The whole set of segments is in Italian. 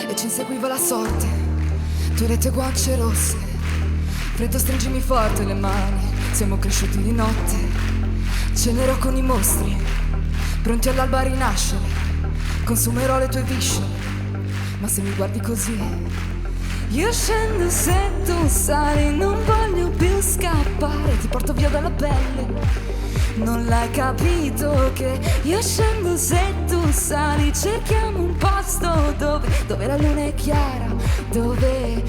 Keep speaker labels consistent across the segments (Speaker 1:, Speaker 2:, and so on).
Speaker 1: E ci inseguiva la sorte, tu e le tue guance rosse. Freddo, stringimi forte le mani, siamo cresciuti di notte. Cenerò con i mostri, pronti all'alba a rinascere. Consumerò le tue viscere, ma se mi guardi così io scendo se tu sali, non voglio più scappare, ti porto via dalla pelle. Non l'hai capito che io scendo se tu sali, cerchiamo un posto dove la luna è chiara, dove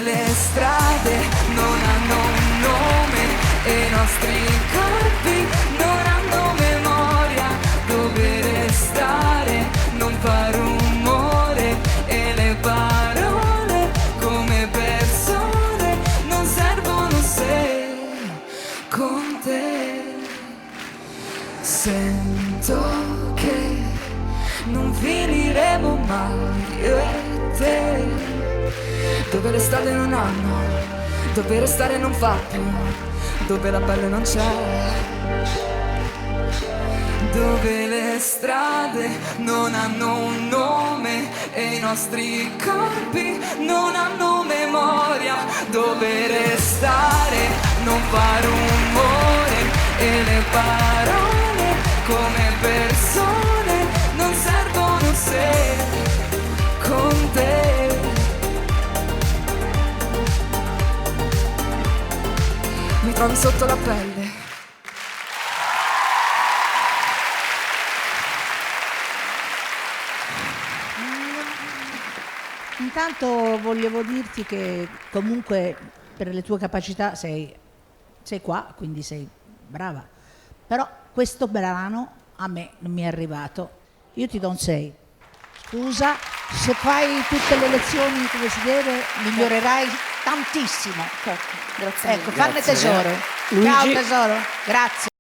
Speaker 1: le strade non hanno un nome e i nostri corpi non hanno memoria, dove restare, non far rumore e le parole come persone non servono se con te sento che non finiremo mai io e te, dove le strade non hanno, dove restare non fa più, dove la pelle non c'è, dove le strade non hanno un nome e i nostri corpi non hanno memoria, dove restare, non far rumore e le parole come persone non servono se con te mi trovi sotto la pelle.
Speaker 2: Intanto volevo dirti che comunque per le tue capacità sei qua, quindi sei brava. Però questo brano a me non mi è arrivato. Io ti do un 6. Scusa, se fai tutte le lezioni come si deve, migliorerai tantissimo.
Speaker 3: Certo, grazie mille.
Speaker 2: Ecco, farne tesoro.
Speaker 4: Luigi.
Speaker 2: Ciao tesoro, grazie.